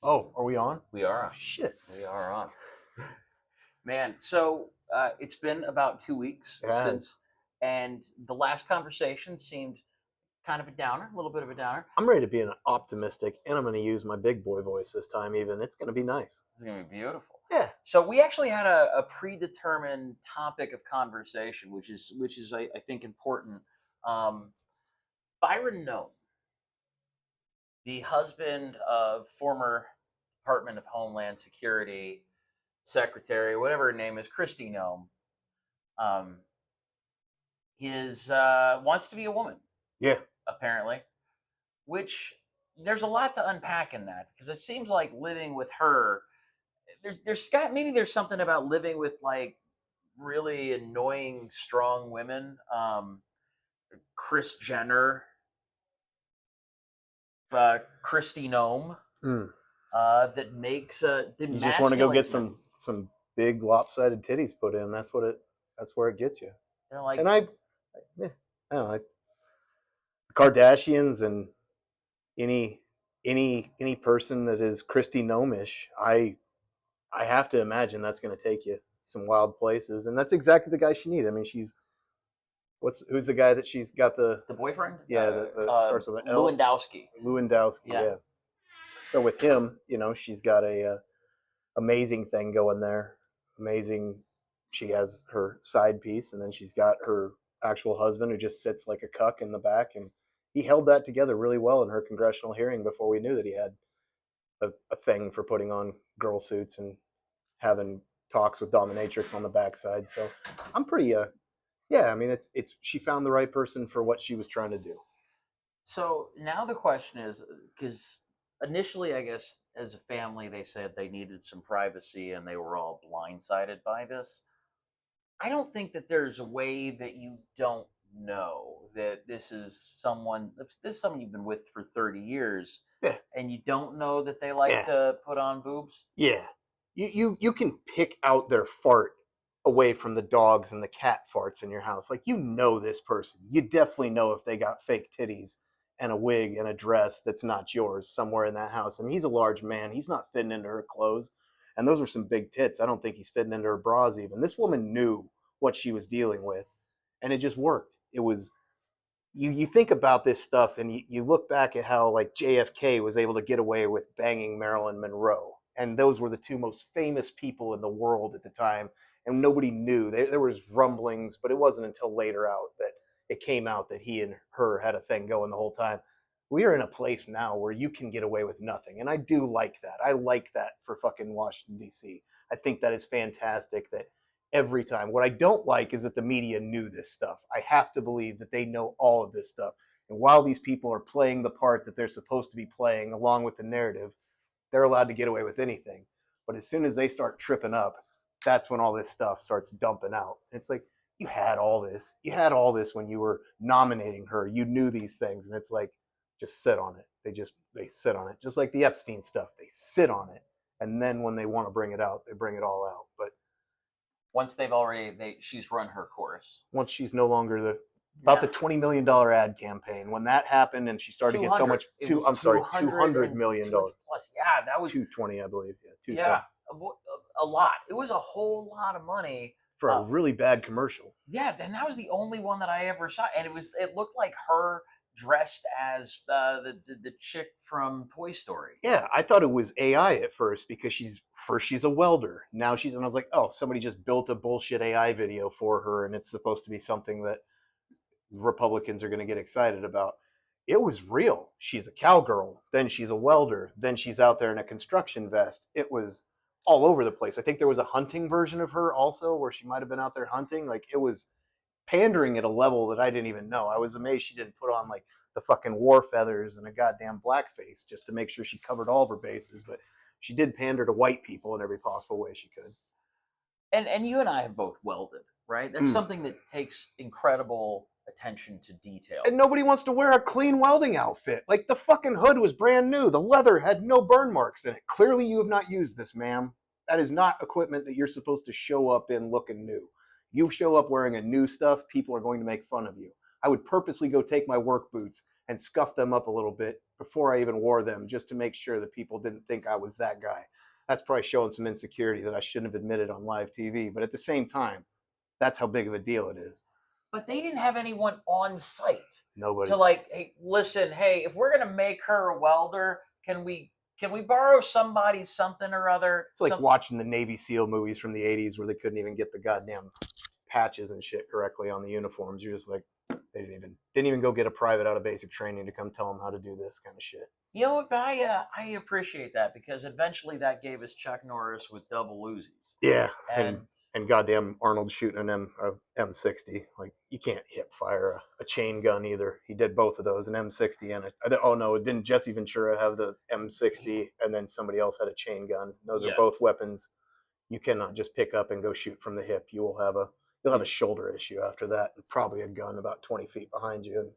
Oh, are we on? We are Oh, on. shit. We are on. Man, so it's been about 2 weeks It has. since, and the last conversation seemed kind of a downer, a little bit of a downer. I'm ready to be an optimistic, and I'm going to use my big boy voice this time. Even it's going to be nice. It's going to be beautiful. Yeah. So we actually had a predetermined topic of conversation, which is I think important. Um, Byron Noem, the husband of former Department of Homeland Security Secretary, whatever her name is, Christy Noem, um, is wants to be a woman Yeah. apparently, which there's a lot to unpack in that because it seems like living with her. There's got maybe there's something about living with like really annoying strong women, Chris Jenner, Christy Nome, Mm. that makes the You just want to go get masculates men. some big lopsided titties put in. That's what it. That's where it gets you. They're like, And yeah, I don't know. The Kardashians and any any person that is Christy Nomish, I have to imagine that's going to take you some wild places, and that's exactly the guy she needs. I mean, she's who's the guy that she's got the the boyfriend, yeah the starts with an L, Lewandowski. Lewandowski, Yeah, yeah. So with him, she's got a amazing thing going there. Amazing. She has her side piece, and then she's got her actual husband who just sits like a cuck in the back, and he held that together really well in her congressional hearing before we knew that he had a thing for putting on girl suits and having talks with dominatrix on the backside. So I'm pretty yeah, I mean it's she found the right person for what she was trying to do. so now the question is, because initially, I guess, as a family, they said they needed some privacy and they were all blindsided by this. I don't think that there's a way that you don't know that this is someone you've been with for 30 years Yeah, and you don't know that they like yeah, to put on boobs. yeah. You can pick out their fart away from the dogs and the cat farts in your house. Like this person. You definitely know if they got fake titties and a wig and a dress that's not yours somewhere in that house. And he's a large man. He's not fitting into her clothes. And those were some big tits. I don't think he's fitting into her bras even. This woman knew what she was dealing with, and it just worked. It was you think about this stuff and you look back at how like JFK was able to get away with banging Marilyn Monroe, and those were the two most famous people in the world at the time, and nobody knew. There was rumblings, but it wasn't until later out that it came out that he and her had a thing going the whole time. We are in a place now where you can get away with nothing, and I do like that. I like that for fucking Washington D.C. I think that is fantastic that every time. What I don't like is that the media knew this stuff. I have to believe that they know all of this stuff. And while these people are playing the part that they're supposed to be playing along with the narrative, they're allowed to get away with anything. But as soon as they start tripping up, that's when all this stuff starts dumping out. It's like, you had all this. You had all this when you were nominating her. You knew these things. And it's like, just sit on it. They sit on it. Just like the Epstein stuff. They sit on it. And then when they want to bring it out, they bring it all out. But Once she's run her course. once she's no longer the about Yeah, the $20 million ad campaign when that happened and she started to get so 200. much It was I'm sorry, 200 $200 and million, plus. Yeah, that was 220, I believe. Yeah, 220 yeah a lot. It was a whole lot of money. for a Uh, really bad commercial. yeah, and that was the only one that I ever saw, and it looked like her dressed as the chick from Toy Story. Yeah, I thought it was AI at first because she's a welder. Now and I was like, "Oh, somebody just built a bullshit AI video for her and it's supposed to be something that Republicans are going to get excited about." It was real. She's a cowgirl, then she's a welder, then she's out there in a construction vest. It was all over the place. I think there was a hunting version of her also where she might have been out there hunting. Like it was pandering at a level that I didn't even know. I was amazed she didn't put on like the fucking war feathers and a goddamn blackface just to make sure she covered all of her bases, but she did pander to white people in every possible way she could. And you and I have both welded, right? That's Mm. something that takes incredible attention to detail. And nobody wants to wear a clean welding outfit. Like the fucking hood was brand new. The leather had no burn marks in it. Clearly, you have not used this, ma'am. That is not equipment that you're supposed to show up in looking new. You show up wearing a new stuff, people are going to make fun of you. I would purposely go take my work boots and scuff them up a little bit before I even wore them, just to make sure that people didn't think I was that guy. That's probably showing some insecurity that I shouldn't have admitted on live TV. But at the same time, that's how big of a deal it is. But they didn't have anyone on site to Nobody. like, hey, listen, hey, if we're gonna make her a welder, can we borrow somebody something or other? It's like watching the Navy SEAL movies from the 80s where they couldn't even get the goddamn patches and shit correctly on the uniforms. You're just like, they didn't even go get a private out of basic training to come tell them how to do this kind of shit. You know what? But I appreciate that because eventually that gave us Chuck Norris with double Uzis. Yeah, And and goddamn Arnold shooting an M60. Like, you can't hip fire a chain gun either. He did both of those, an M60 and oh no, didn't Jesse Ventura have the M60 and then somebody else had a chain gun? Those are both yes, weapons you cannot just pick up and go shoot from the hip. You'll have a shoulder issue after that, and probably a gun about 20 feet behind you, and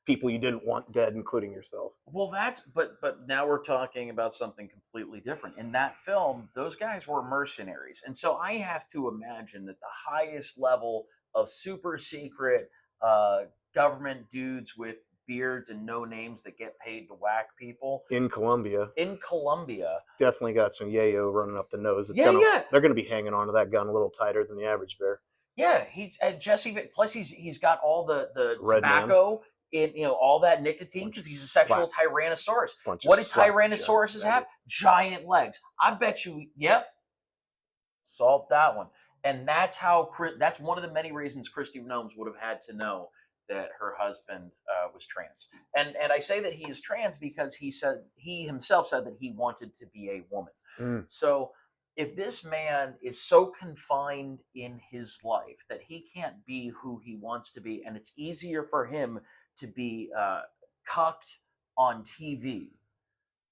people you didn't want dead, including yourself. well, but now we're talking about something completely different. In that film, those guys were mercenaries, and so I have to imagine that the highest level of super secret uh, government dudes with beards and no names that get paid to whack people In Colombia, in Colombia. definitely got some yayo running up the nose. Yeah, They're gonna be hanging on to that gun a little tighter than the average bear. yeah. He's Jesse. Plus, he's got all the Red man, tobacco in all that nicotine bunch because of he's a sexual slap, tyrannosaurus. bunch of What did slap giant tyrannosauruses have? faggots. Giant legs. I bet you. Yep, solved that one. And that's one of the many reasons Christy Noem would have had to know that her husband was trans. And I say that he is trans because he himself said that he wanted to be a woman. Mm. So if this man is so confined in his life that he can't be who he wants to be, and it's easier for him to be cucked on TV,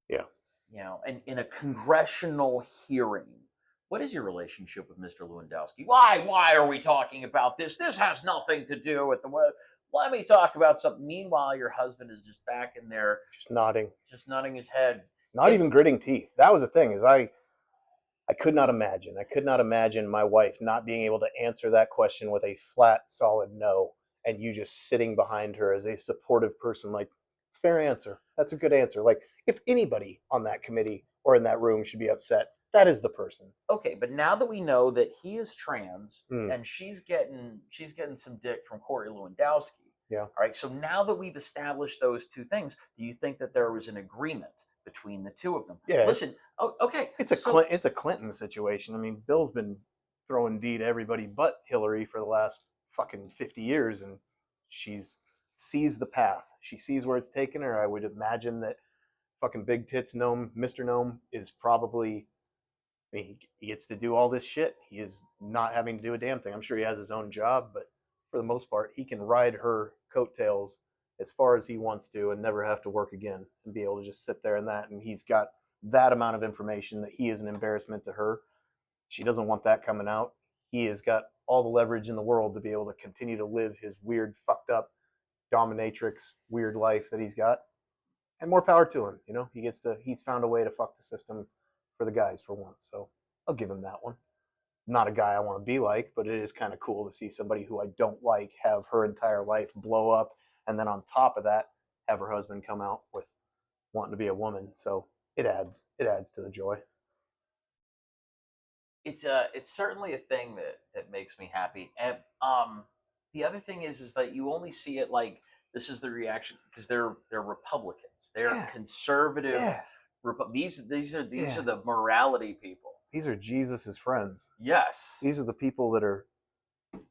Yeah. and in a congressional hearing. What is your relationship with Mr. Lewandowski? Why are we talking about this? This has nothing to do with the web. Let me talk about something. Meanwhile, your husband is just back in there, Just nodding, just nodding his head. not even gritting teeth. That was the thing. I could not imagine. I could not imagine my wife not being able to answer that question with a flat, solid no, and you just sitting behind her as a supportive person, like, fair answer. That's a good answer. Like, if anybody on that committee or in that room should be upset, that is the person. Okay, but now that we know that he is trans Mm. and she's getting some dick from Corey Lewandowski. Yeah. All right. So now that we've established those two things, do you think that there was an agreement between the two of them? Yeah. Listen. Okay. It's a Clinton situation. I mean, Bill's been throwing D to everybody but Hillary for the last fucking 50 years, and she's sees the path. She sees where it's taken her. I would imagine that fucking big tits Gnome, Mr. Gnome, is probably. I mean, he gets to do all this shit. He is not having to do a damn thing. I'm sure he has his own job, but for the most part, he can ride her coattails as far as he wants to and never have to work again and be able to just sit there and that. And he's got that amount of information that he is an embarrassment to her. She doesn't want that coming out. He has got all the leverage in the world to be able to continue to live his weird, fucked up dominatrix weird life that he's got. And more power to him. He's found a way to fuck the system for the guys for once. So I'll give him that one. Not a guy I want to be like, but it is kind of cool to see somebody who I don't like have her entire life blow up, and then on top of that, have her husband come out with wanting to be a woman. So it adds to the joy. It's certainly a thing that makes me happy. And the other thing is that you only see it like this is the reaction because they're Republicans. They're Yeah. conservative. Yeah. These are Yeah. the morality people. These are Jesus's friends. Yes. These are the people that are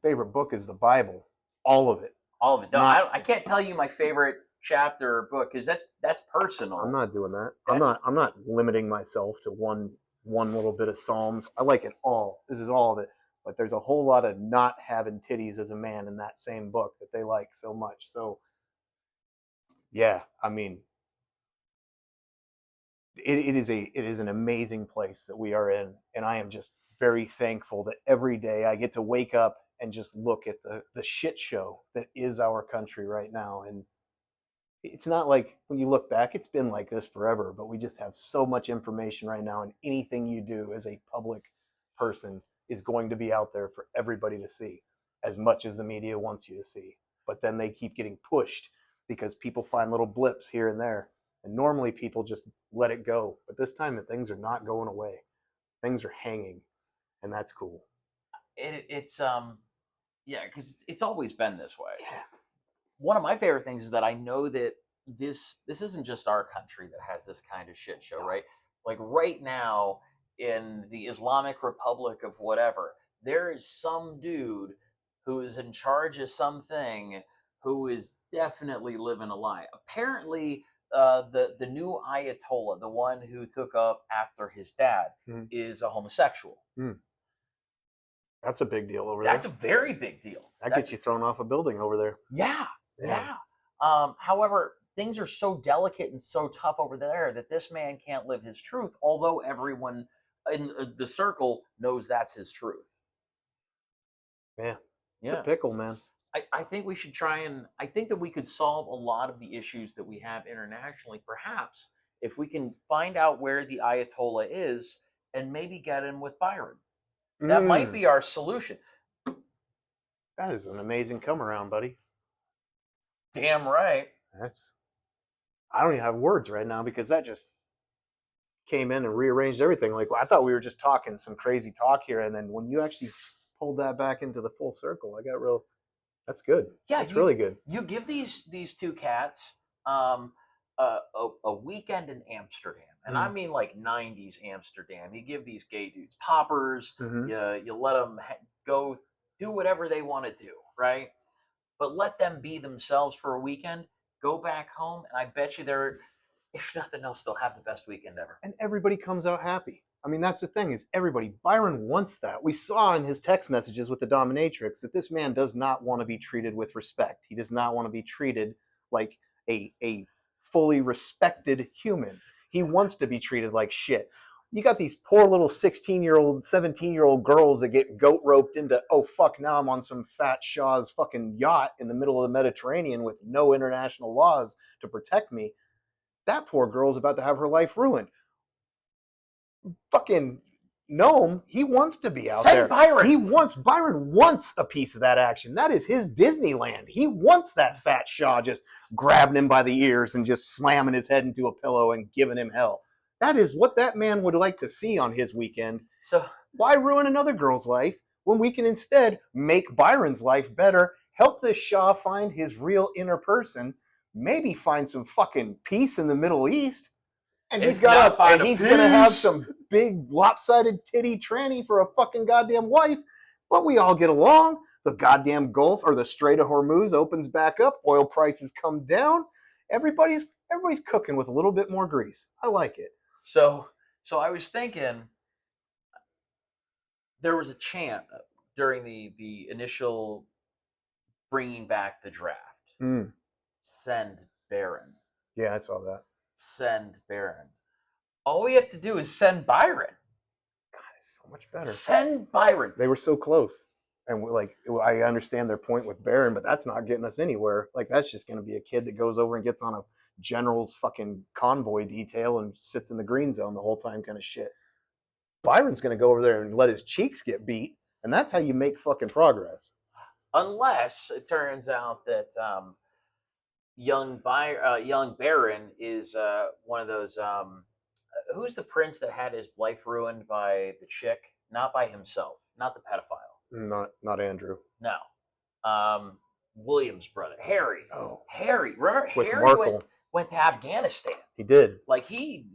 favorite book is the Bible. All of it. All of it. No, Not- I can't tell you my favorite chapter or book because that's personal. I'm not doing that. That's- I'm not limiting myself to one little bit of Psalms. I like it all. This is all of it. But there's a whole lot of not having titties as a man in that same book that they like so much. So yeah, I mean, it is an amazing place that we are in, and I am just very thankful that every day I get to wake up and just look at the shit show that is our country right now. And it's not like when you look back, it's been like this forever, but we just have so much information right now, and anything you do as a public person is going to be out there for everybody to see, as much as the media wants you to see. But then they keep getting pushed because people find little blips here and there. And normally people just let it go, but this time things are not going away. Things are hanging, and that's cool. It's yeah, because it's always been this way. Yeah. One of my favorite things is that I know that this isn't just our country that has this kind of shit show, right? Like right now in the Islamic Republic of whatever, there is some dude who is in charge of something who is definitely living a lie. Apparently, the new Ayatollah, the one who took up after his dad, Mm. is a homosexual. Mm. That's a big deal over That's a there. very big deal. That That's gets you thrown off a building over there. Yeah, Yeah. yeah. However, things are so delicate and so tough over there that this man can't live his truth, although everyone in the circle knows that's his truth. Yeah. It's a Yeah. pickle, man. I think we should try and I think that we could solve a lot of the issues that we have internationally, perhaps, if we can find out where the Ayatollah is and maybe get him with Byron. That might Mm. be our solution. That is an amazing come around, buddy. Damn right. That's I don't even have words right now because that just came in and rearranged everything. Like I thought we were just talking some crazy talk here, and then when you actually pulled that back into the full circle, I got real. That's good. Yeah, That's really good. you give these two cats a weekend in Amsterdam, and I Mm. mean like '90s Amsterdam. You give these gay dudes poppers. Mm-hmm. You let them go do whatever they want to do, right? But let them be themselves for a weekend. Go back home, and I bet you they're, if nothing else, they'll have the best weekend ever. And everybody comes out happy. I mean, that's the thing is everybody. Byron wants that. We saw in his text messages with the dominatrix that this man does not want to be treated with respect. He does not want to be treated like a fully respected human. He wants to be treated like shit. You got these poor little 16-year-old, 17-year-old girls that get goat roped into, oh fuck, now I'm on some fat Shaw's fucking yacht in the middle of the Mediterranean with no international laws to protect me. That poor girl's about to have her life ruined. Fucking Noem, he wants to be out Send there. Byron. Byron wants a piece of that action. That is his Disneyland. He wants that fat Shaw just grabbing him by the ears and just slamming his head into a pillow and giving him hell. That is what that man would like to see on his weekend. So why ruin another girl's life when we can instead make Byron's life better, help this Shaw find his real inner person, maybe find some fucking peace in the Middle East? And he's gonna have some big lopsided titty tranny for a fucking goddamn wife. But we all get along. The goddamn Gulf or the Strait of Hormuz opens back up. Oil prices come down. Everybody's cooking with a little bit more grease. I like it. So I was thinking there was a chant during the initial bringing back the draft. Mm. Send Baron. Yeah, I saw that. Send Baron. All we have to do is send Byron. God, it's so much better. Send Byron. They were so close. And like, I understand their point with Baron, but that's not getting us anywhere. Like, that's just going to be a kid that goes over and gets on a general's fucking convoy detail and sits in the green zone the whole time, kind of shit. Byron's going to go over there and let his cheeks get beat, and that's how you make fucking progress. Unless it turns out that young Baron is one of those. Who's the prince that had his life ruined by the chick? Not by himself, not the pedophile. Not Andrew. No. William's brother, Harry. Oh, Harry. Remember with Harry Markle. went to Afghanistan. He did. Like he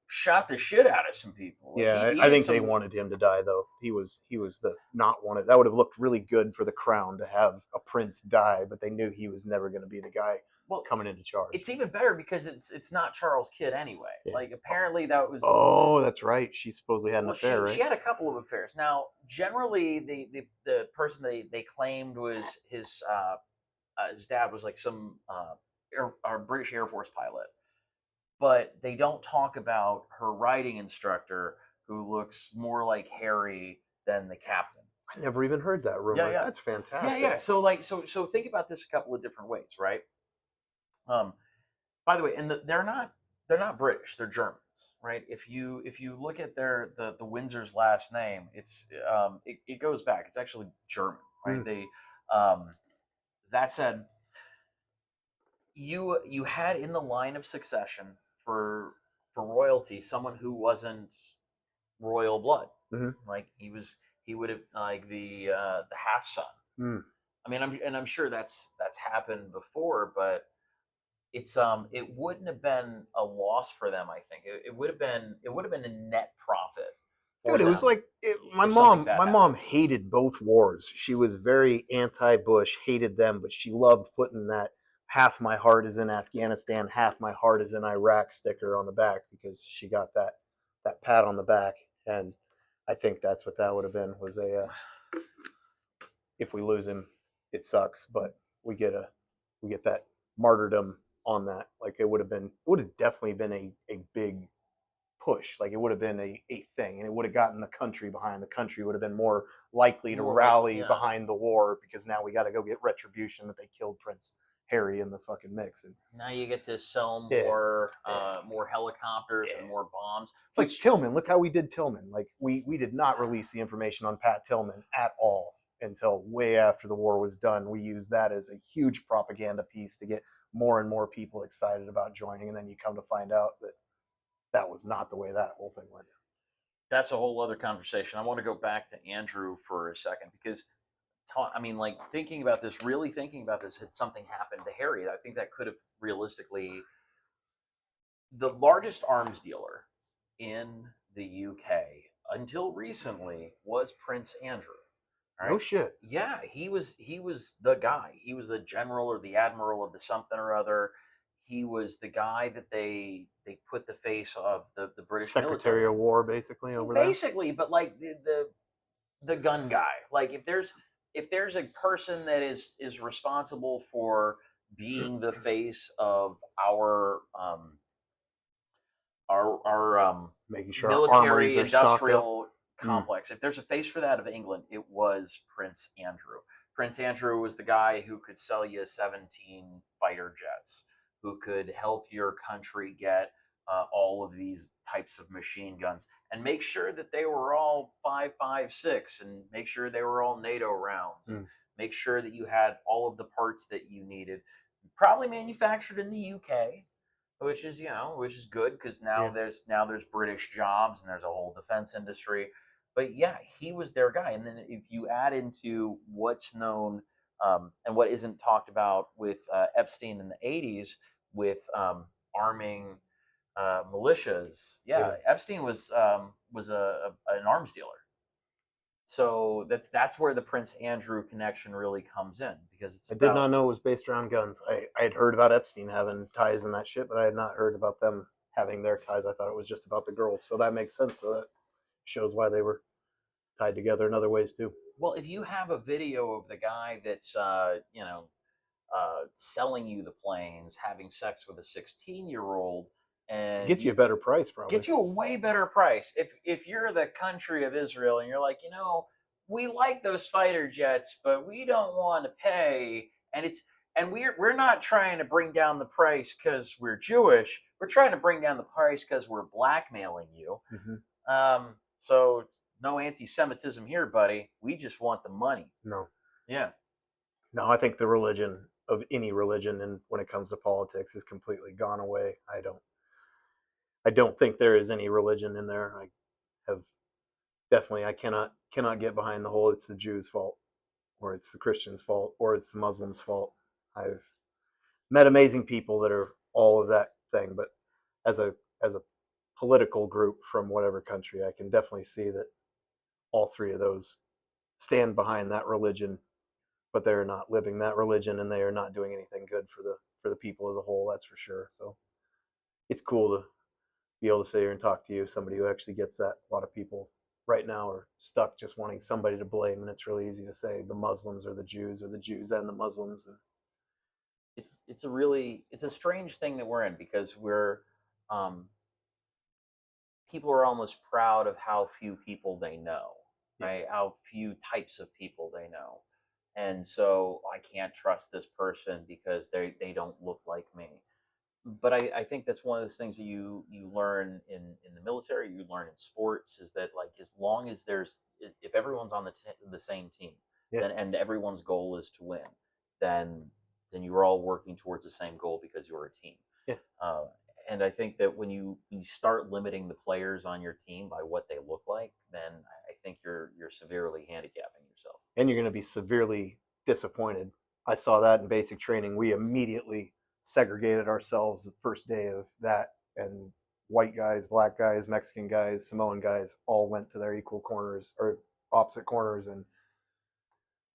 shot the shit out of some people. Like Yeah, I think they wanted him to die though. He was the not wanted. That would have looked really good for the crown to have a prince die, but they knew he was never going to be the guy coming into charge. It's even better because it's not Charles' kid anyway. Yeah. Like apparently that was. Oh, that's right. She supposedly had an affair, right? She had a couple of affairs. Now, generally, the person they claimed was his dad was like some British Air Force pilot, but they don't talk about her riding instructor who looks more like Harry than the captain. I never even heard that rumor. Yeah. That's fantastic. Yeah. So think about this a couple of different ways, right? By the way, and they're not British; they're Germans, right? If you look at the Windsor's last name, it goes back. It's actually German, right? They that said, you had in the line of succession for for royalty someone who wasn't royal blood. Hmm. Like he would have like the half son. Mm. I mean, I'm sure that's happened before, but it wouldn't have been a loss for them. I think it would have been a net profit Dude, for it was them like my if something mom. bad My happened. mom hated both wars. She was very anti-Bush, hated them, but she loved putting that "half my heart is in Afghanistan, half my heart is in Iraq" sticker on the back because she got that pat on the back, and I think that's what that would have been. Was a if we lose him, it sucks, but we get we get that martyrdom on that. Like it would have definitely been a big push. Like it would have been a thing, and it would have gotten the country behind. The country would have been more likely to More like rally yeah. behind the war because now we got to go get retribution that they killed Prince Harry in the fucking mix. And Now you get to sell yeah, yeah, more helicopters and yeah. more bombs, It's like which Tillman. Look how we did Tillman. Like we did not release the information on Pat Tillman at all until way after the war was done. We used that as a huge propaganda piece to get more and more people excited about joining, and then you come to find out that that was not the way that whole thing went. that's a whole other conversation. I want to go back to Andrew for a second because I mean, like thinking about this, really thinking about this, had something happened to Harry, I think that could have realistically the largest arms dealer in the UK until recently was Prince Andrew. All No right. shit. Yeah, he was the guy. He was the general or the admiral of the something or other. He was the guy that they put the face of the British military Secretary of on. War, basically over there. Basically, but like the gun guy. Like if there's a person that is responsible for being the face of our Making sure our armories military are stocked up. industrial Mm. complex. If there's a face for that of England, it was Prince Andrew. Prince Andrew was the guy who could sell you 17 fighter jets, who could help your country get all of these types of machine guns and make sure that they were all 5.56 and make sure they were all NATO rounds and Mm. make sure that you had all of the parts that you needed, probably manufactured in the UK, which is which is good because Yeah. now there's British jobs and there's a whole defense industry. But yeah, he was their guy. And then if you add into what's known and what isn't talked about with Epstein in the '80s with arming militias, yeah, Yeah. Epstein was an arms dealer. So that's where the Prince Andrew connection really comes in because it's I did not about know it was based around guns. I had heard about Epstein having ties and that shit, but I had not heard about them having their ties. I thought it was just about the girls. So that makes sense. So that shows why they were tied together in other ways too. well, if you have a video of the guy that's selling you the planes, having sex with a 16-year-old, It and gets you a better price, probably. gets you a way better price. If you're the country of Israel and you're like, we like those fighter jets, but we don't want to pay, and we're not trying to bring down the price because we're Jewish. We're trying to bring down the price because we're blackmailing you. Hmm. So it's no anti-Semitism here, buddy. We just want the money. No, Yeah. no. I think the religion of any religion, and when it comes to politics, is completely gone away. I don't think there is any religion in there. I have definitely. I cannot get behind the whole. It's the Jews' fault, or it's the Christians' fault, or it's the Muslims' fault. I've met amazing people that are all of that thing, but as a political group from whatever country, I can definitely see that all three of those stand behind that religion, but they're not living that religion and they are not doing anything good for the people as a whole. That's for sure. So it's cool to be able to sit here and talk to you, somebody who actually gets that. A lot of people right now are stuck just wanting somebody to blame, and it's really easy to say the Muslims or the Jews and the Muslims. And It's a strange thing that we're in because um, people are almost proud of how few people they know, yeah, right? How few types of people they know. And so I can't trust this person because they don't look like me. But I think that's one of those things that you learn in the military, you learn in sports, is that like as long as if everyone's on the same team, yeah, then and everyone's goal is to win, then then you were all working towards the same goal because you were a team. Yeah. Uh, and I think that when you start limiting the players on your team by what they look like, then I think you're severely handicapping yourself. And you're going to be severely disappointed. I saw that in basic training. We immediately segregated ourselves the first day of that, and white guys, black guys, Mexican guys, Samoan guys all went to their equal corners or opposite corners, and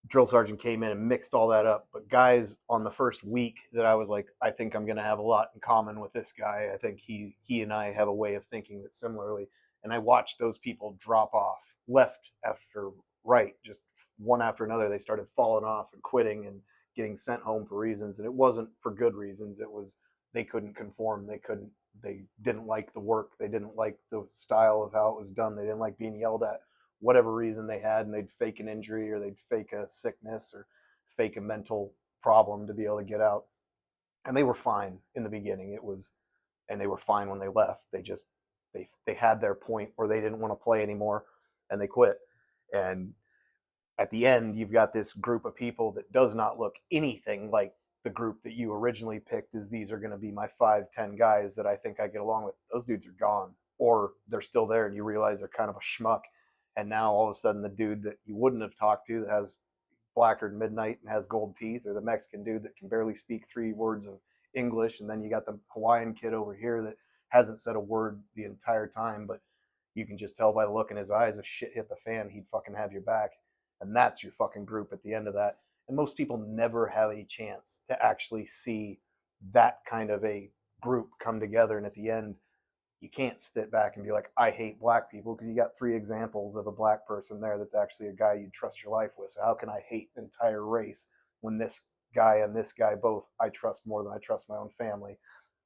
drill sergeant came in and mixed all that up. But guys on the first week that I was like, I think I'm going to have a lot in common with this guy. I think he and I have a way of thinking that similarly. And I watched those people drop off, left after right, just one after another. They started falling off and quitting and getting sent home for reasons. And it wasn't for good reasons. It was they couldn't conform. They didn't like the work. They didn't like the style of how it was done. They didn't like being yelled at, whatever reason they had, and they'd fake an injury or they'd fake a sickness or fake a mental problem to be able to get out. And they were fine in the beginning. And they were fine when they left. They had their point where they didn't want to play anymore, and they quit. And at the end, you've got this group of people that does not look anything like the group that you originally picked as these are going to be my 5, 10 guys that I think I get along with. Those dudes are gone, or they're still there, and you realize they're kind of a schmuck. And now all of a sudden, the dude that you wouldn't have talked to that has Blackguard Midnight and has gold teeth, or the Mexican dude that can barely speak 3 words of English, and then you got the Hawaiian kid over here that hasn't said a word the entire time, but you can just tell by the look in his eyes, if shit hit the fan, he'd fucking have your back. And that's your fucking group at the end of that. And most people never have a chance to actually see that kind of a group come together. And at the end, you can't sit back and be like, I hate black people, because you got 3 examples of a black person there that's actually a guy you'd trust your life with. So how can I hate an entire race when this guy and this guy both I trust more than I trust my own family?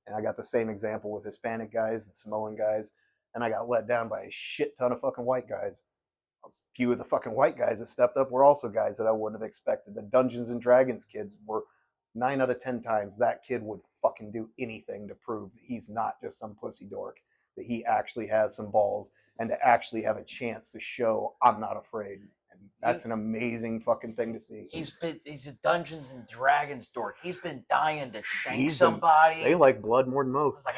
And I got the same example with Hispanic guys and Samoan guys, and I got let down by a shit ton of fucking white guys. A few of the fucking white guys that stepped up were also guys that I wouldn't have expected. The Dungeons and Dragons kids were 9 out of 10 times that kid would fucking do anything to prove that he's not just some pussy dork, that he actually has some balls, and to actually have a chance to show I'm not afraid. And that's an amazing fucking thing to see. He's a Dungeons and Dragons dork. He's been dying to shank He's been, somebody. they like blood more than most. It's like,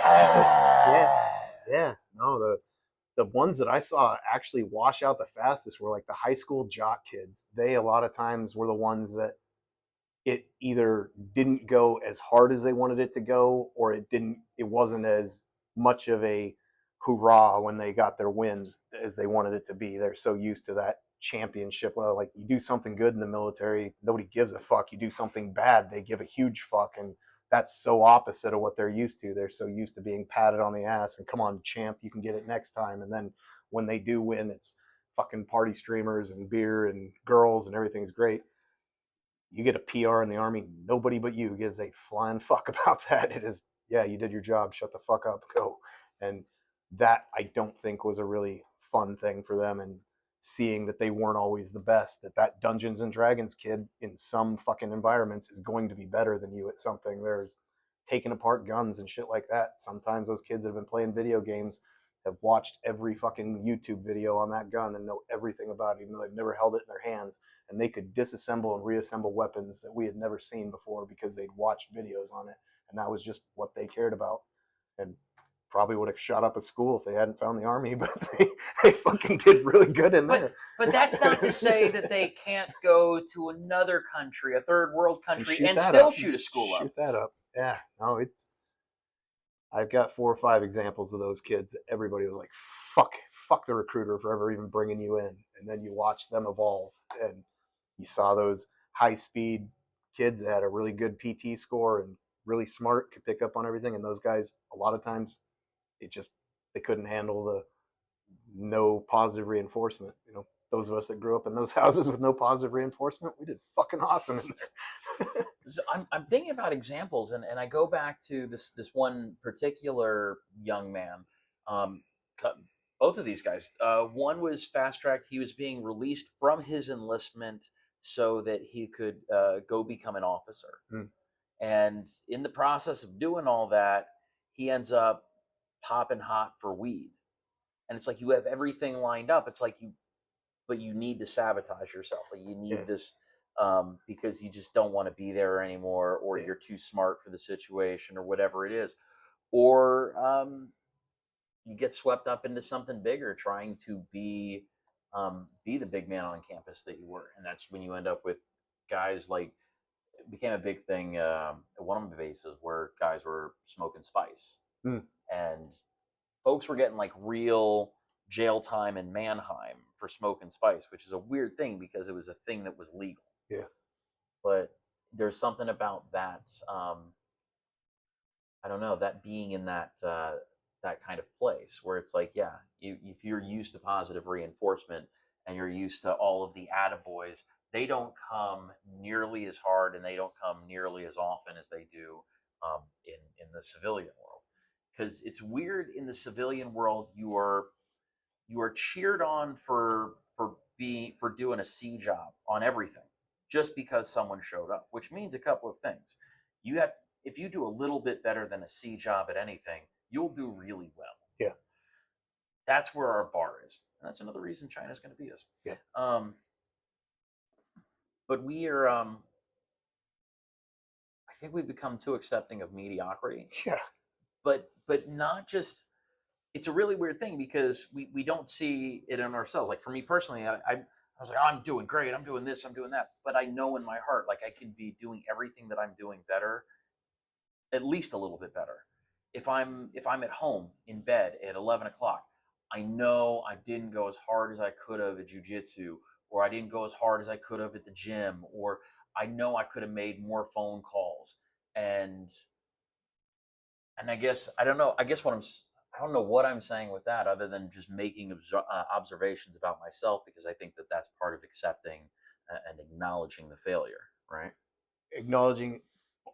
Yeah. No, the ones that I saw actually wash out the fastest were like the high school jock kids. They a lot of times were the ones that it either didn't go as hard as they wanted it to go, or it wasn't as much of a hoorah when they got their win as they wanted it to be. They're so used to that championship. Well, like, you do something good in the military, nobody gives a fuck. You do something bad, they give a huge fuck. And that's so opposite of what they're used to. They're so used to being patted on the ass and, come on, champ, you can get it next time. And then when they do win, it's fucking party streamers and beer and girls and everything's great. You get a PR in the Army, nobody but you gives a flying fuck about that. It is, yeah, you did your job, shut the fuck up, go. And that, I don't think, was a really fun thing for them. And seeing that they weren't always the best, that Dungeons and Dragons kid in some fucking environments is going to be better than you at something. There's taking apart guns and shit like that. Sometimes those kids that have been playing video games have watched every fucking YouTube video on that gun and know everything about it, even though they've never held it in their hands. And they could disassemble and reassemble weapons that we had never seen before because they'd watched videos on it. And that was just what they cared about. And probably would have shot up a school if they hadn't found the Army, but they fucking did really good in there. But that's not to say that they can't go to another country, a third world country, and still shoot a school up. Shoot that up. Yeah, no, I've got 4 or 5 examples of those kids. Everybody was like, fuck the recruiter for ever even bringing you in. And then you watch them evolve, and you saw those high speed kids that had a really good PT score and really smart, could pick up on everything. And those guys, a lot of times, they couldn't handle the no positive reinforcement. Those of us that grew up in those houses with no positive reinforcement, we did fucking awesome in there. So I'm thinking about examples, and I go back to this one particular young man. Um, Both of these guys. One was fast tracked. He was being released from his enlistment so that he could go become an officer. Mm. And in the process of doing all that, he ends up popping hot for weed. And it's like you have everything lined up. It's like but you need to sabotage yourself. Like you need because you just don't want to be there anymore, or Yeah. you're too smart for the situation, or whatever it is, or you get swept up into something bigger, trying to be the big man on campus that you were, and that's when you end up with guys like it became a big thing at one of the bases where guys were smoking spice, Mm. and folks were getting like real jail time in Mannheim for smoking spice, which is a weird thing because it was a thing that was legal. Yeah. But there's something about that. I don't know, that being in that kind of place where it's like, yeah, if you're used to positive reinforcement and you're used to all of the attaboys, they don't come nearly as hard and they don't come nearly as often as they do in the civilian world. Because it's weird in the civilian world, you are cheered on for doing a C job on everything just because someone showed up, which means a couple of things. You have If you do a little bit better than a C job at anything, you'll do really well. Yeah. That's where our bar is, and that's another reason China's going to beat us. Yeah. But we are. I think we've become too accepting of mediocrity, Yeah. but not just. It's a really weird thing because we don't see it in ourselves. Like for me personally, I was like, oh, I'm doing great, I'm doing this, I'm doing that, but I know in my heart, like I can be doing everything that I'm doing better, at least a little bit better. If I'm at home in bed at 11 o'clock, I know I didn't go as hard as I could have at jujitsu, or I didn't go as hard as I could have at the gym, or I know I could have made more phone calls, and I guess I don't know. I don't know what I'm saying with that, other than just making observations about myself, because I think that that's part of accepting and acknowledging the failure, right? Acknowledging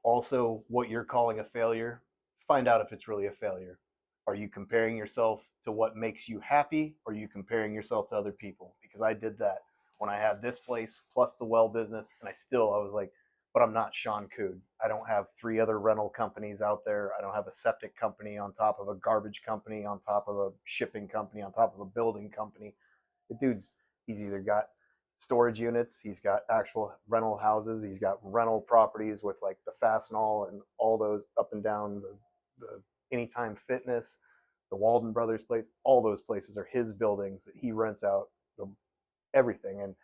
also what you're calling a failure, find out if it's really a failure. Are you comparing yourself to what makes you happy, or are you comparing yourself to other people? Because I did that when I had this place plus the well business, and I was like, but I'm not Sean Cood. I don't have three other rental companies out there. I don't have a septic company on top of a garbage company, on top of a shipping company, on top of a building company. The dude's he's either got storage units, he's got actual rental houses, he's got rental properties with like the Fastenal and all those up and down the Anytime Fitness, the Walden Brothers place. All those places are his buildings that he rents out, the, everything. And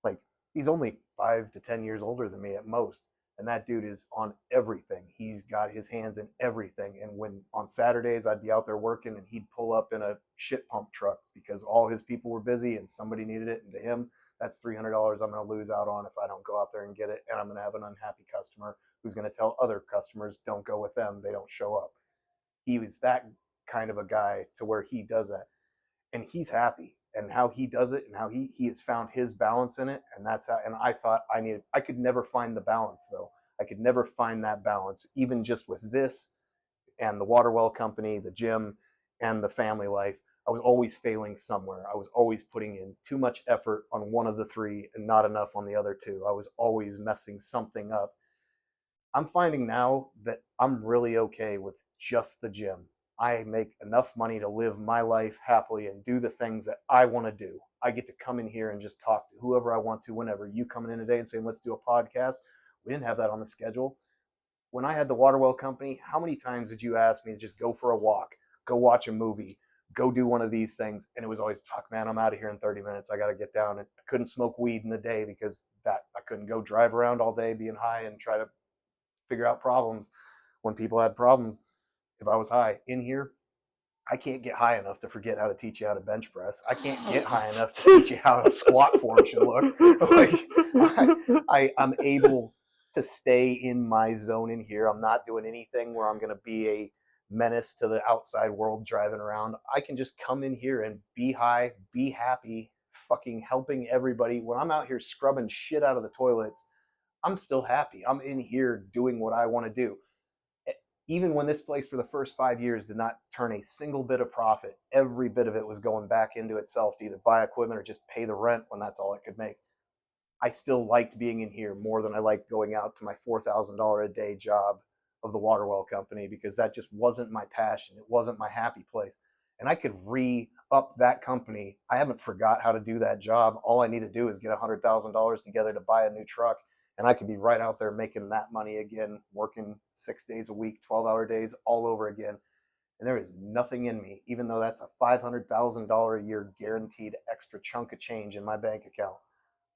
like he's only 5 to 10 years older than me at most, and that dude is on everything. He's got his hands in everything. And when on Saturdays I'd be out there working, and he'd pull up in a shit pump truck because all his people were busy and somebody needed it, and to him, that's $300 I'm going to lose out on if I don't go out there and get it, and I'm going to have an unhappy customer who's going to tell other customers don't go with them, they don't show up. He was that kind of a guy to where he does that, and he's happy, and how he does it, and how he has found his balance in it. And that's how, and I thought I could never find the balance though. I could never find that balance, even just with this and the water well company, the gym, and the family life. I was always failing somewhere. I was always putting in too much effort on one of the three and not enough on the other two. I was always messing something up. I'm finding now that I'm really okay with just the gym. I make enough money to live my life happily and do the things that I want to do. I get to come in here and just talk to whoever I want to whenever. You coming in today and saying, let's do a podcast. We didn't have that on the schedule. When I had the Waterwell company, how many times did you ask me to just go for a walk, go watch a movie, go do one of these things? And it was always, fuck, man, I'm out of here in 30 minutes. I got to get down. And I couldn't smoke weed in the day because that I couldn't go drive around all day being high and try to figure out problems when people had problems. If I was high in here, I can't get high enough to forget how to teach you how to bench press. I can't get high enough to teach you how a squat form should look. Like I'm able to stay in my zone in here. I'm not doing anything where I'm going to be a menace to the outside world driving around. I can just come in here and be high, be happy, fucking helping everybody. When I'm out here scrubbing shit out of the toilets, I'm still happy. I'm in here doing what I want to do. Even when this place for the first 5 years did not turn a single bit of profit, every bit of it was going back into itself to either buy equipment or just pay the rent when that's all it could make. I still liked being in here more than I liked going out to my $4,000 a day job of the water well company, because that just wasn't my passion. It wasn't my happy place. And up that company. I haven't forgot how to do that job. All I need to do is get $100,000 together to buy a new truck, and I could be right out there making that money again, working 6 days a week, 12-hour days all over again. And there is nothing in me, even though that's a $500,000 a year guaranteed extra chunk of change in my bank account.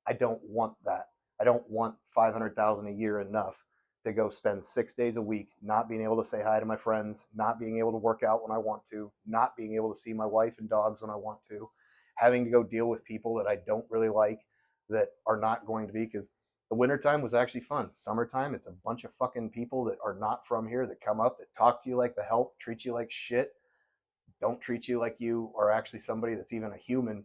I don't want that. I don't want 500,000 a year enough to go spend 6 days a week not being able to say hi to my friends, not being able to work out when I want to, not being able to see my wife and dogs when I want to, having to go deal with people that I don't really like that are not going to be, because the wintertime was actually fun. Summertime, it's a bunch of fucking people that are not from here that come up that talk to you like the help, treat you like shit, don't treat you like you are actually somebody that's even a human.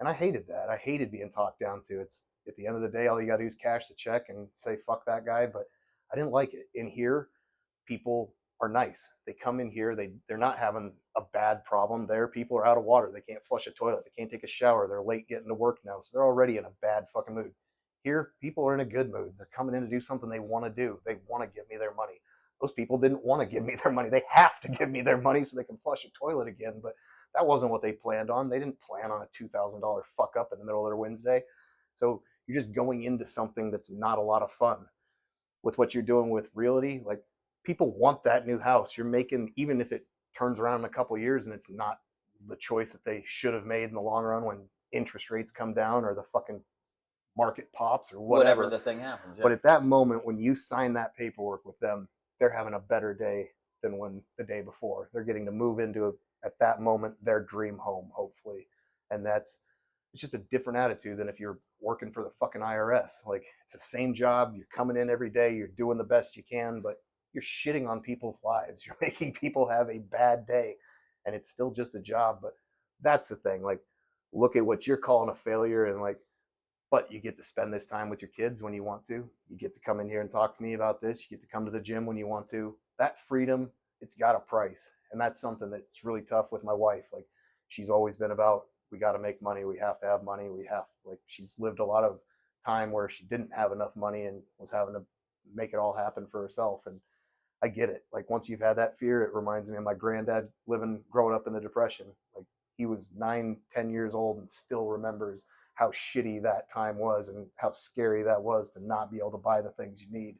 And I hated that. I hated being talked down to. It's at the end of the day, all you got to do is cash the check and say, fuck that guy. But I didn't like it. In here, people are nice. They come in here, they're not having a bad problem there. People are out of water. They can't flush a toilet. They can't take a shower. They're late getting to work now. So they're already in a bad fucking mood. Here, people are in a good mood. They're coming in to do something they want to do. They want to give me their money. Those people didn't want to give me their money. They have to give me their money so they can flush a toilet again. But that wasn't what they planned on. They didn't plan on a $2,000 fuck up in the middle of their Wednesday. So you're just going into something that's not a lot of fun. With what you're doing with realty, like, people want that new house. You're making, even if it turns around in a couple of years and it's not the choice that they should have made in the long run when interest rates come down or the fucking market pops or Whatever whatever. the thing happens, yeah. But at that moment, when you sign that paperwork with them, they're having a better day than when the day before. They're getting to move into, at that moment, their dream home, hopefully. And it's just a different attitude than if you're working for the fucking IRS. Like, it's the same job. You're coming in every day. You're doing the best you can, but you're shitting on people's lives. You're making people have a bad day, and it's still just a job. But that's the thing. Like, look at what you're calling a failure, and like, but you get to spend this time with your kids when you want to. You get to come in here and talk to me about this. You get to come to the gym when you want to. That freedom, it's got a price. And that's something that's really tough with my wife. Like, she's always been about, we got to make money. We have to have money. Like, she's lived a lot of time where she didn't have enough money and was having to make it all happen for herself. And I get it. Like, once you've had that fear, it reminds me of my granddad growing up in the Depression. Like, he was 9, 10 years old and still remembers how shitty that time was and how scary that was to not be able to buy the things you need.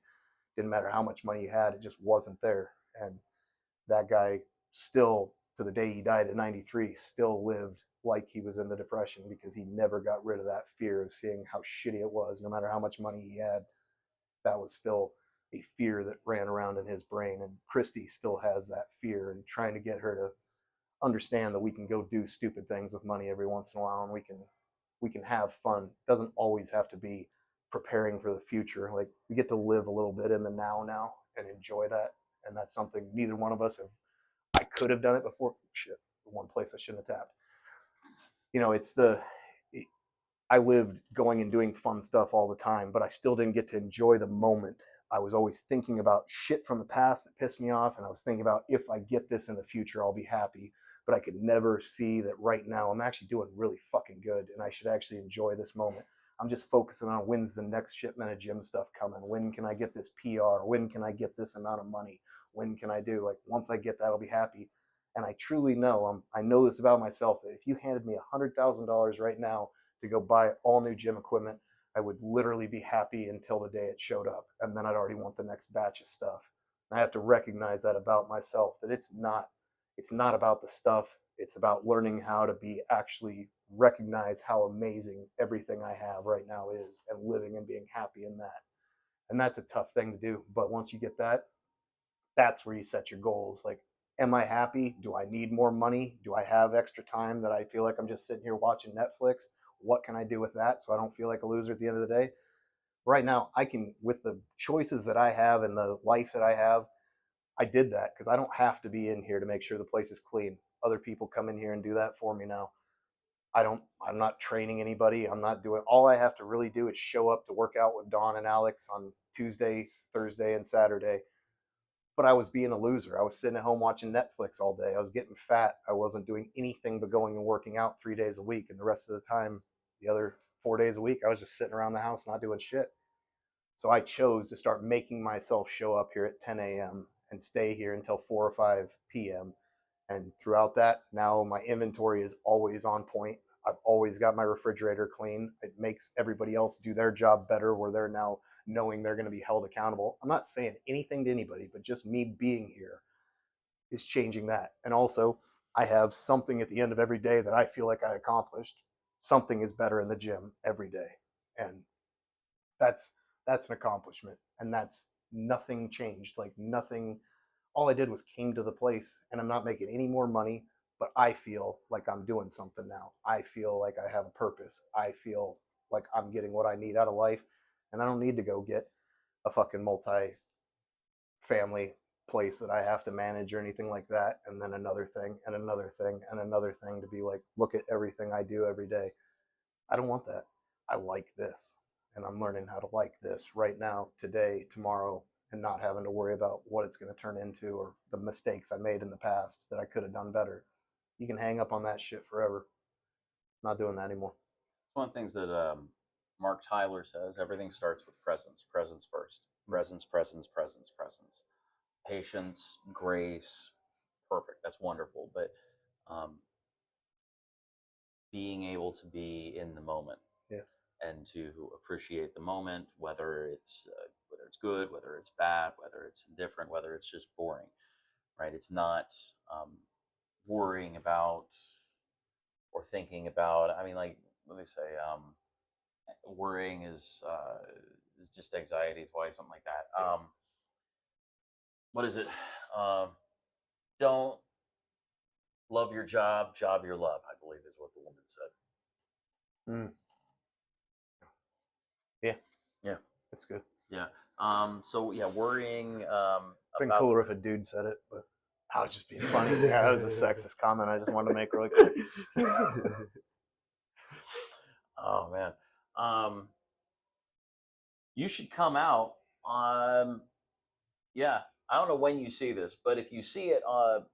Didn't matter how much money you had, it just wasn't there. And that guy still, to the day he died at 93, still lived like he was in the Depression because he never got rid of that fear of seeing how shitty it was. No matter how much money he had, that was still a fear that ran around in his brain. And Christy still has that fear, and trying to get her to understand that we can go do stupid things with money every once in a while, and we can have fun. It doesn't always have to be preparing for the future. Like, we get to live a little bit in the now and enjoy that. And that's something neither one of us have. I could have done it before. Shit, the one place I shouldn't have tapped. It's I lived going and doing fun stuff all the time, but I still didn't get to enjoy the moment. I was always thinking about shit from the past that pissed me off, and I was thinking about, if I get this in the future, I'll be happy. But I could never see that right now I'm actually doing really fucking good, and I should actually enjoy this moment. I'm just focusing on, when's the next shipment of gym stuff coming? When can I get this PR? When can I get this amount of money? When can I do, like, once I get that, I'll be happy. And I truly know, I know this about myself, that if you handed me $100,000 right now to go buy all new gym equipment, I would literally be happy until the day it showed up. And then I'd already want the next batch of stuff. And I have to recognize that about myself, that it's not about the stuff. It's about learning how to be actually recognize how amazing everything I have right now is, and living and being happy in that. And that's a tough thing to do. But once you get that, that's where you set your goals. Like, am I happy? Do I need more money? Do I have extra time that I feel like I'm just sitting here watching Netflix? What can I do with that so I don't feel like a loser at the end of the day? Right now, I can, with the choices that I have and the life that I have, I did that because I don't have to be in here to make sure the place is clean. Other people come in here and do that for me now. I'm not training anybody. I'm not doing, all I have to really do is show up to work out with Dawn and Alex on Tuesday, Thursday, and Saturday. But I was being a loser. I was sitting at home watching Netflix all day. I was getting fat. I wasn't doing anything but going and working out 3 days a week. And the rest of the time, the other 4 days a week, I was just sitting around the house not doing shit. So I chose to start making myself show up here at 10 a.m. and stay here until 4 or 5 p.m. And throughout that, now my inventory is always on point. I've always got my refrigerator clean. It makes everybody else do their job better, where they're now knowing they're going to be held accountable. I'm not saying anything to anybody, but just me being here is changing that. And also, I have something at the end of every day that I feel like I accomplished. Something is better in the gym every day. And that's that's an accomplishment. And that's nothing changed. Like nothing, all I did was came to the place, and I'm not making any more money, but I feel like I'm doing something now. I feel like I have a purpose. I feel like I'm getting what I need out of life, and I don't need to go get a fucking multi family place that I have to manage or anything like that, and then another thing and another thing and another thing to be like, look at everything I do every day. I don't want that. I like this, and I'm learning how to like this right now, today, tomorrow, and not having to worry about what it's going to turn into or the mistakes I made in the past that I could have done better. You can hang up on that shit forever. Not doing that anymore. One of the things that Mark Tyler says, everything starts with presence. Presence first. Presence, presence, presence, presence. Patience, grace, perfect. That's wonderful. But um, being able to be in the moment, Yeah. and to appreciate the moment, whether it's good, whether it's bad, whether it's indifferent, whether it's just boring, right? It's not worrying about or thinking about. I mean, like what they say, worrying is just anxiety twice, something like that. What is it? Um, don't love your job, job your love, I believe is what the woman said. Mm. Yeah. Yeah. It's good. Yeah. So yeah, worrying Been about. cooler if a dude said it, but I was just being funny. Yeah, that was a sexist comment I just wanted to make really quick. Oh man. Um, you should come out. Yeah, I don't know when you see this, but if you see it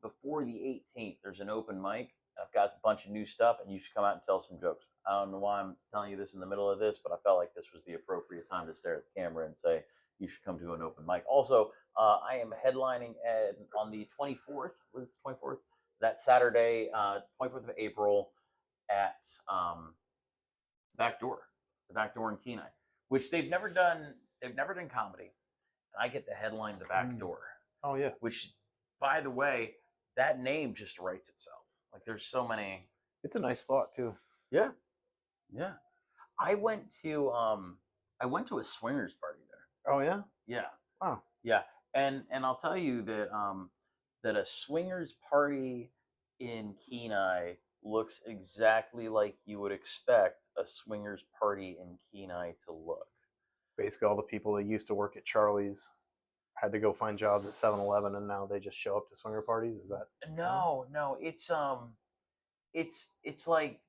before the 18th, there's an open mic. I've got a bunch of new stuff, and you should come out and tell some jokes. I don't know why I'm telling you this in the middle of this, but I felt like this was the appropriate time to stare at the camera and say you should come to an open mic. Also, I am headlining on the 24th. It's 24th. That Saturday, 24th of April, at Backdoor, the Backdoor in Kenai, which they've never done. They've never done comedy, and I get to headline the Backdoor. Oh yeah. Which, by the way, that name just writes itself. Like there's so many. It's a nice spot too. Yeah, yeah. I went to a swingers party there. Oh yeah. Yeah, Wow. yeah. And I'll tell you that that a swingers party in Kenai looks exactly like you would expect a swingers party in Kenai to look. Basically, all the people that used to work at Charlie's had to go find jobs at 7-Eleven, and now they just show up to swinger parties. Is that? No, no, it's like